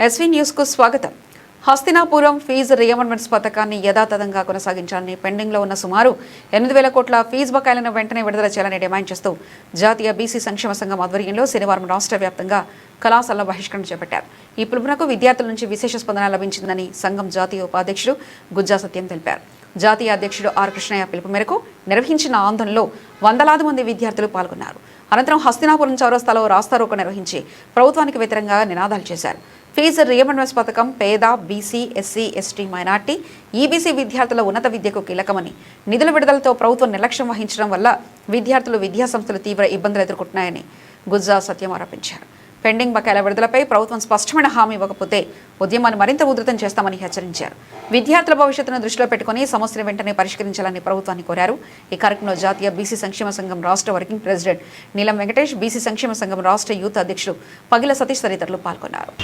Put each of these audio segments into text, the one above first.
SV news కు స్వాగతం. Hastinapuram fee reimbursement పథకాన్ని యథాతథంగా కొనసాగించాలని పెండింగ్ లో ఉన్న సుమారు 8,000 కోట్ల ఫీజు బకాయిలను వెంటనే విడుదల చేయాలని డిమాండ్ చేస్తూ జాతీయ బీసీ సంక్షేమ సంఘం ఆధ్వర్యంలో శనివారం రాష్ట్ర వ్యాప్తంగా కళాశాల బహిష్కరణ చేపట్టారు. ఈ పిలుపునకు విద్యార్థుల నుంచి విశేష స్పందన లభించిందని సంఘం జాతీయ ఉపాధ్యక్షుడు గుజ్జా సత్యం తెలిపారు. జాతీయ అధ్యక్షుడు ఆర్ కృష్ణయ్య పిలుపు మేరకు నిర్వహించిన ఆందోళనలో వందలాది మంది విద్యార్థులు పాల్గొన్నారు. అనంతరం హస్తినాపురం చౌరస్తాలో రాస్తారోకో నిర్వహించి ప్రభుత్వానికి వ్యతిరేకంగా నినాదాలు చేశారు. ఫీజు రియంబర్స్మెంట్ పథకం పేద, BC, SC, ST, minority, EBC విద్యార్థుల ఉన్నత విద్యకు కీలకమని, నిధుల విడుదలతో ప్రభుత్వం నిర్లక్ష్యం వహించడం వల్ల విద్యార్థులు విద్యాసంస్థలు తీవ్ర ఇబ్బందులు ఎదుర్కొంటున్నాయని గుజ్జా సత్యం ఆరోపించారు. పెండింగ్ బకాయిల విడుదలపై ప్రభుత్వం స్పష్టమైన హామీ ఇవ్వకపోతే ఉద్యమాన్ని మరింత ఉధృతం చేస్తామని హెచ్చరించారు. విద్యార్థుల భవిష్యత్తును దృష్టిలో పెట్టుకుని సమస్యను వెంటనే పరిష్కరించాలని ప్రభుత్వాన్ని కోరారు. ఈ కార్యక్రమంలో జాతీయ బీసీ సంక్షేమ సంఘం రాష్ట్ర వర్కింగ్ ప్రెసిడెంట్ నీలం వెంకటేష్, బీసీ సంక్షేమ సంఘం రాష్ట్ర యూత్ అధ్యక్షుడు పగిల సతీష్ తదితరులు పాల్గొన్నారు.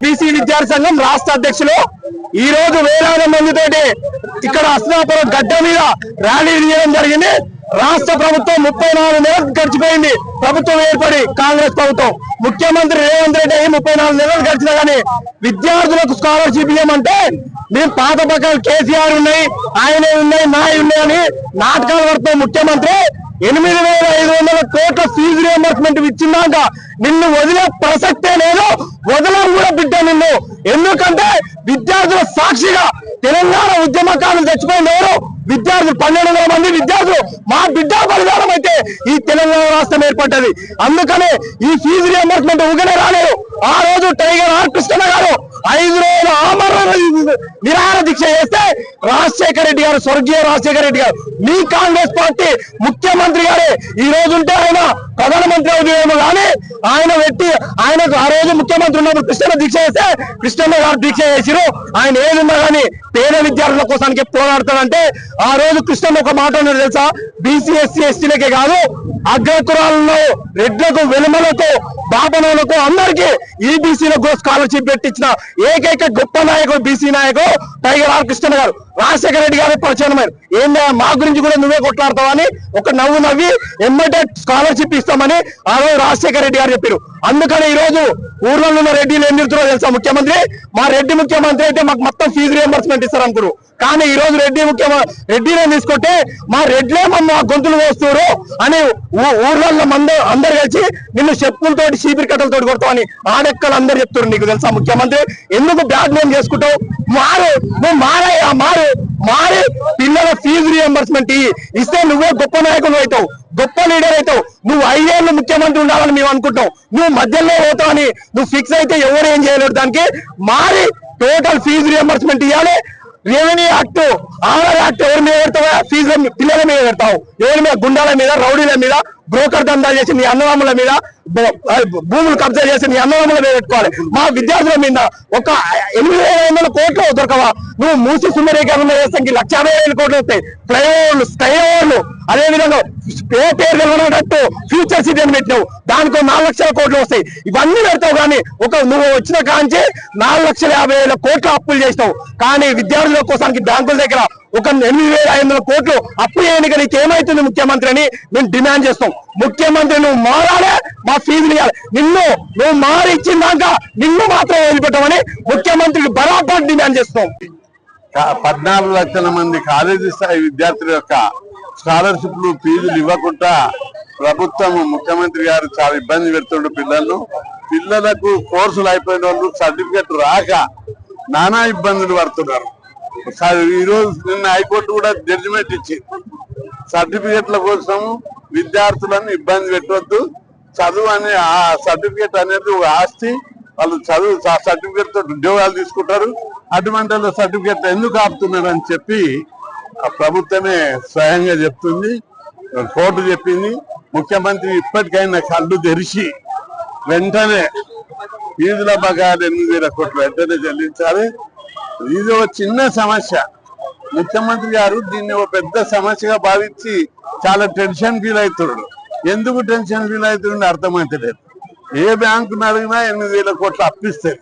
బీసీ విద్యార్థి సంఘం రాష్ట్ర అధ్యక్షులు ఈ రోజు వేలాది మందితోటి ఇక్కడ హస్తినాపురం గడ్డ మీద ర్యాలీ చేయడం జరిగింది. రాష్ట్ర ప్రభుత్వం 34 నెలలు గడిచిపోయింది. ప్రభుత్వం ఏర్పడి కాంగ్రెస్ ప్రభుత్వం, ముఖ్యమంత్రి రేవంత్ రెడ్డి 34 నెలలు గడిచినా కానీ విద్యార్థులకు స్కాలర్షిప్ ఇవ్వమంటే మేము పాత పక్కన కేసీఆర్ ఉన్నాయి, ఆయనే ఉన్నాయి, నాయ ఉన్నాయని నాటకాలు పడుతున్న ముఖ్యమంత్రి 8,500 కోట్ల ఫీజు రియంబర్స్మెంట్ ఇచ్చిందాక నిన్ను వదిలే ప్రసక్తే లేదు. వదలం కూడా బిడ్డ నిన్ను. ఎందుకంటే విద్యార్థుల సాక్షిగా తెలంగాణ ఉద్యమకారులు చచ్చిపోయింది ఎవరు? విద్యార్థులు 1,200 మంది విద్యార్థులు మా బిడ్డ బలిదానం అయితే ఈ తెలంగాణ రాష్ట్రం ఏర్పడ్డది. అందుకనే ఈ ఫీజు రియంబర్స్మెంట్ ఊగనే రాలేదు. ఆ రోజు టైగర్ ఆర్ కృష్ణ గారు 5 రోజుల ఆమరణ నిరాహార దీక్ష చేస్తే రాజశేఖర రెడ్డి గారు, స్వర్గీయ రాజశేఖర రెడ్డి గారు, మీ కాంగ్రెస్ పార్టీ ముఖ్యమంత్రి గారే ఈ రోజు ఉంటే ఆయన ప్రధానమంత్రి అవుతుందేమో కానీ ఆయన ఆయనకు ఆ రోజు ముఖ్యమంత్రి ఉన్నప్పుడు కృష్ణ దీక్ష చేస్తే కృష్ణన్న గారు దీక్ష చేసిరు. ఆయన ఏదున్నా కానీ పేద విద్యార్థుల కోసానికి పోరాడతాడంటే ఆ రోజు కృష్ణన్న ఒక మాట ఉన్నది తెలుసా? బీసీ, ఎస్సీ, ఎస్టీలకే కాదు అగ్రకులాలలో రెడ్లకు, వెలుమలకు బాపనోళ్లకు అందరికీ ఈబీసీలకు స్కాలర్షిప్ పెట్టించిన ఏకైక గొప్ప నాయకుడు బీసీ నాయకుడు టైగర్ ఆర్ కృష్ణ గారు. రాజశేఖర రెడ్డి గారు పరిచయమైన ఏందా మా గురించి కూడా నువ్వే కొట్లాడతావని ఒక నవ్వు నవ్వి ఎమ్మటే స్కాలర్షిప్ ఇస్తామని ఆ రోజు రాజశేఖర రెడ్డి గారు చెప్పారు. అందుకని ఈ రోజు ఊర్లో ఉన్న రెడ్డిలు ఏం చెప్తున్నారో తెలుసా, ముఖ్యమంత్రి మా రెడ్డి ముఖ్యమంత్రి అయితే మాకు మొత్తం ఫీజు రియంబర్స్మెంట్ ఇస్తారు అనుకున్నారు. కానీ ఈ రోజు రెడ్డినే తీసుకుంటే మా రెడ్లే మా గొంతులు పోస్తున్నారు అని ఊర్లలో అందరు కలిసి నిన్ను చెప్పులతోటి చీపిరి కట్టలతో కొడతామని ఆడెక్కలు అందరు చెప్తున్నారు. నీకు తెలుసా ముఖ్యమంత్రి ఎందుకు బ్యాడ్ నేమ్ చేసుకుంటావు? నువ్వు మారి పిల్లల ఫీజు రియంబర్స్మెంట్ ఇస్తే నువ్వే గొప్ప నాయకుడు అవుతావు, గొప్ప లీడర్ అవుతావు. నువ్వు 5 ఏళ్ళు ముఖ్యమంత్రి ఉండాలని మేము అనుకుంటావు. నువ్వు మధ్యలో పోతావు అని నువ్వు ఫిక్స్ అయితే ఎవరు ఏం చేయలేరు. దానికి మారి టోటల్ ఫీజు రియంబర్స్మెంట్ ఇవ్వాలి. రెవెన్యూ యాక్ట్, ఆధార్ యాక్ట్ ఎవరి మీద పెడతావా? ఫీజు పిల్లల మీద పెడతావు. ఎవరి మీద? గుండాల మీద, రౌడీల మీద, బ్రోకర్ దందాలు చేసి నీ అన్నదమ్ముల మీద, భూములు కబ్జా చేసి నీ అన్నదమ్ముల మీద పెట్టుకోవాలి. మా విద్యార్థుల మీద ఒక 8,500 కోట్లు దొరకవా? నువ్వు మూసి సుందరీకరణ చేస్తానికి 1,50,000 కోట్లు వస్తాయి. ఫ్లైఓవర్లు, స్కైఓవర్లు, అదే విధంగా పేరు నిలబడేటట్టు ఫ్యూచర్ సిటీ అని పెట్టినావు, దానికో 4 లక్షల కోట్లు వస్తాయి. ఇవన్నీ పెడతావు కానీ నువ్వు వచ్చిన కాంచి 4,50,000 కోట్లు అప్పులు చేసినావు. కానీ విద్యార్థుల కోసానికి బ్యాంకుల దగ్గర ఒక 8,500 కోట్లు అప్పు చేయడానికి నీకు ఏమైతుంది ముఖ్యమంత్రి అని మేము డిమాండ్ చేస్తాం. ముఖ్యమంత్రి నువ్వు మారాలే, మా ఫీజులు ఇవ్వాలి. నువ్వు మారి ఇచ్చిందాక నిన్ను మాత్రం వదిలిపెట్టమని ముఖ్యమంత్రికి బరాబర్ డిమాండ్ చేస్తాం. 14 లక్షల మంది కాలేజీ స్థాయి విద్యార్థుల యొక్క స్కాలర్షిప్లు ఫీజులు ఇవ్వకుండా ప్రభుత్వం ముఖ్యమంత్రి గారు చాలా ఇబ్బంది పెడుతుండ్రు. పిల్లలకు కోర్సులు అయిపోయిన వాళ్ళు సర్టిఫికెట్ రాక నానా ఇబ్బందులు పడుతున్నారు. ఈ రోజు నిన్న హైకోర్టు కూడా జడ్జిమెంట్ ఇచ్చింది, సర్టిఫికెట్ల కోసం విద్యార్థులను ఇబ్బంది పెట్టవద్దు. చదువు అనే ఆ సర్టిఫికెట్ అనేది ఒక ఆస్తి. వాళ్ళు చదువు సర్టిఫికెట్ తో ఉద్యోగాలు తీసుకుంటారు. అటువంటి సర్టిఫికెట్ ఎందుకు ఆపుతున్నారు అని చెప్పి ప్రభుత్వమే స్వయంగా చెప్తుంది, కోర్టు చెప్పింది. ముఖ్యమంత్రి ఇప్పటికైనా కళ్ళు తెరిచి వెంటనే ఫీజుల బకాయిలు 8,000 కోట్లు వెంటనే చెల్లించాలి. ఇది ఒక చిన్న సమస్య. ముఖ్యమంత్రి గారు దీన్ని ఒక పెద్ద సమస్యగా భావించి చాలా టెన్షన్ ఫీల్ అవుతున్నాడు. ఎందుకు టెన్షన్ ఫీల్ అవుతుండే అర్థమైతలేదు. ఏ బ్యాంకును అడిగినా 8,000 కోట్లు అప్పిస్తారు.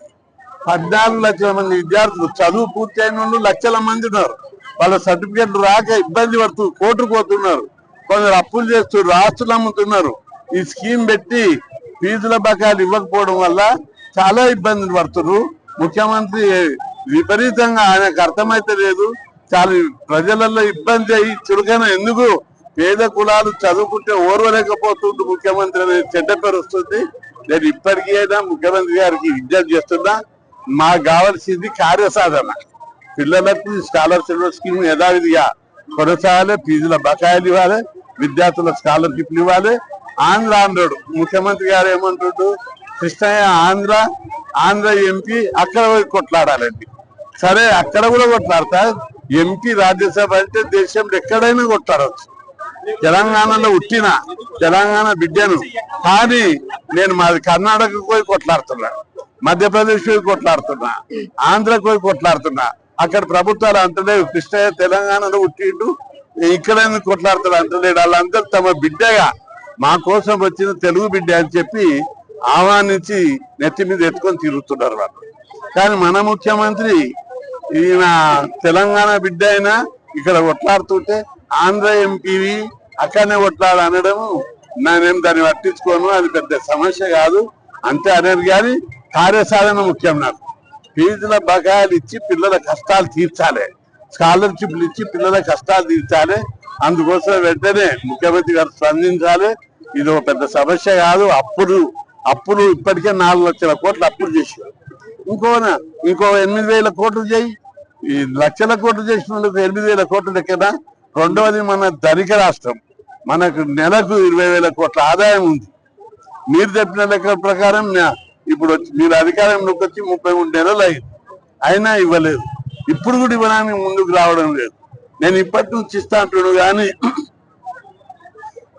14 లక్షల మంది విద్యార్థులు చదువు పూర్తి అయిన వాళ్ళు లక్షల మంది ఉన్నారు. వాళ్ళ సర్టిఫికెట్లు రాక ఇబ్బంది పడుతూ కోర్టుకు పోతున్నారు. కొందరు అప్పులు చేస్తున్నారు, ఆస్తులు అమ్ముతున్నారు. ఈ స్కీమ్ పెట్టి ఫీజుల బకాయిలు ఇవ్వకపోవడం వల్ల చాలా ఇబ్బందులు పడుతున్నారు. ముఖ్యమంత్రి విపరీతంగా ఆయనకు అర్థమైతే లేదు. చాలా ప్రజలలో ఇబ్బంది అయ్యి చురుకైన ఎందుకు పేద కులాలు చదువుకుంటే ఓర్వలేకపోతుంది ముఖ్యమంత్రి అనే చెడ్డ పేరు వస్తుంది. నేను ఇప్పటికీ అయినా ముఖ్యమంత్రి గారికి విజ్ఞప్తి చేస్తున్నా, మాకు కావాల్సింది కార్యసాధన. పిల్లలకు స్కాలర్షిప్ స్కీమ్ యథావిధిగా కొనసాగాలి, ఫీజుల బకాయిలు ఇవ్వాలి, విద్యార్థుల స్కాలర్షిప్లు ఇవ్వాలి. ఆంధ్ర అన్నాడు ముఖ్యమంత్రి గారు, ఏమంటాడు? కృష్ణయ్య ఆంధ్ర ఎంపీ అక్కడ కొట్లాడాలండి. సరే, అక్కడ కూడా కొట్లాడతా. ఎంపీ రాజ్యసభ అంటే దేశంలో ఎక్కడైనా కొట్లాడవచ్చు. తెలంగాణలో పుట్టిన తెలంగాణ బిడ్డను, కానీ నేను మాది కర్ణాటకకు పోయి కొట్లాడుతున్నా, మధ్యప్రదేశ్ పోయి కొట్లాడుతున్నా, ఆంధ్రకు పోయి కొట్లాడుతున్నా. అక్కడ ప్రభుత్వాలు అంటలేవు కృష్ణయ్య తెలంగాణలో పుట్టిండు, ఇక్కడ కొట్లాడుతాడు అంటలేడు. వాళ్ళందరూ తమ బిడ్డగా మా కోసం వచ్చిన తెలుగు బిడ్డ అని చెప్పి ఆహ్వానించి నెత్తి మీద ఎత్తుకొని తిరుగుతున్నారు వాళ్ళు. కానీ మన ముఖ్యమంత్రి ఈయన తెలంగాణ బిడ్డ అయినా ఇక్కడ కొట్లాడుతుంటే ఆంధ్ర ఎంపీవి అక్కడనే కొట్లాడు అనడం నేనేం దాన్ని పట్టించుకోను, అది పెద్ద సమస్య కాదు అంతే అనేది. కానీ కార్యసాధన ముఖ్యం. నాకు ఫీజుల బకాయిలు ఇచ్చి పిల్లల కష్టాలు తీర్చాలి, స్కాలర్షిప్లు ఇచ్చి పిల్లల కష్టాలు తీర్చాలి. అందుకోసం వెంటనే ముఖ్యమంత్రి గారు స్పందించాలి. ఇది ఒక పెద్ద సమస్య కాదు. అప్పులు ఇప్పటికే 4 లక్షల కోట్లు అప్పులు చేశారు. ఇంకో 8,000 కోట్లు చేయి. ఈ లక్షల కోట్లు చేసిన వాళ్ళకి 8,000 కోట్లు లెక్కనా? రెండవది, మన ధనిక రాష్ట్రం, మనకు నెలకు 20,000 కోట్ల ఆదాయం ఉంది. మీరు చెప్పిన లెక్కల ప్రకారం ఇప్పుడు మీరు అధికారంలోకి వచ్చి 33 నెలలు అయింది, అయినా ఇవ్వలేదు. ఇప్పుడు కూడా ఇవ్వడానికి ముందుకు రావడం లేదు. నేను ఇప్పటి నుంచి ఇస్తా అంటున్నాను, కానీ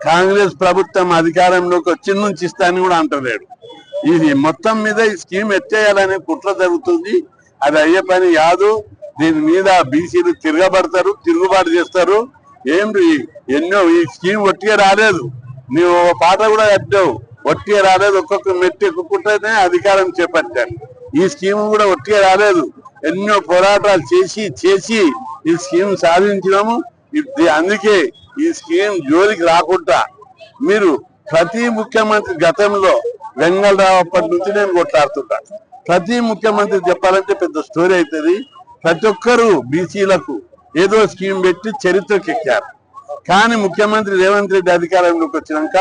కాంగ్రెస్ ప్రభుత్వం అధికారంలోకి వచ్చిన నుంచి ఇస్తా అని కూడా అంటలేడు. ఇది మొత్తం మీద ఈ స్కీమ్ ఎత్తేయాలనే కుట్ర జరుగుతుంది. అది అయ్యే పని కాదు. దీని మీద బీసీలు తిరుగుబాటు చేస్తారు. ఎన్నో ఈ స్కీమ్ ఒట్టిగా రాలేదు. నీవు పాట కూడా కట్టావు, ఒట్టిగా రాలేదు. ఒక్కొక్క మెట్టి ఎక్కుకుంటేనే అధికారం చేపట్టారు. ఈ స్కీమ్ కూడా ఒట్టిగా రాలేదు. ఎన్నో పోరాటాలు చేసి ఈ స్కీమ్ సాధించినాము. అందుకే ఈ స్కీమ్ జోలికి రాకుండా మీరు ప్రతి ముఖ్యమంత్రి గతంలో వెంగళరావు అప్పటి నుంచి నేను కొట్లాడుతుంటా. ప్రతి ముఖ్యమంత్రి చెప్పాలంటే పెద్ద స్టోరీ అవుతుంది. ప్రతి ఒక్కరూ బీసీలకు ఏదో స్కీమ్ పెట్టి చరిత్రకెక్కారు. కానీ ముఖ్యమంత్రి రేవంత్ రెడ్డి అధికారంలోకి వచ్చినాక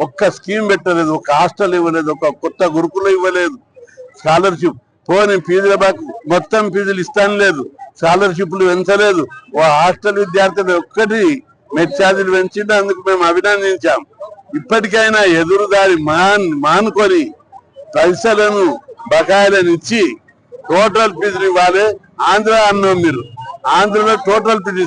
ఒక్క స్కీమ్ పెట్టలేదు, ఒక హాస్టల్ ఇవ్వలేదు, ఒక కొత్త గురుకులు ఇవ్వలేదు, స్కాలర్షిప్ పోనీ ఫీజుల మొత్తం ఫీజులు ఇస్తాను లేదు, స్కాలర్షిప్లు పెంచలేదు. ఓ హాస్టల్ విద్యార్థులు ఒక్కటి మెట్ ఛార్జీలు పెంచిండు. అందుకు మేము అభినందించాం. ఇప్పటికైనా ఎదురుదారి మానుకొని పైసలను బకాయిలను ఇచ్చి టోటల్ ఫీజులు ఇవ్వాలి. ఆంధ్ర అన్నాం, మీరు ఆంధ్రలో టోటల్ ఫీజు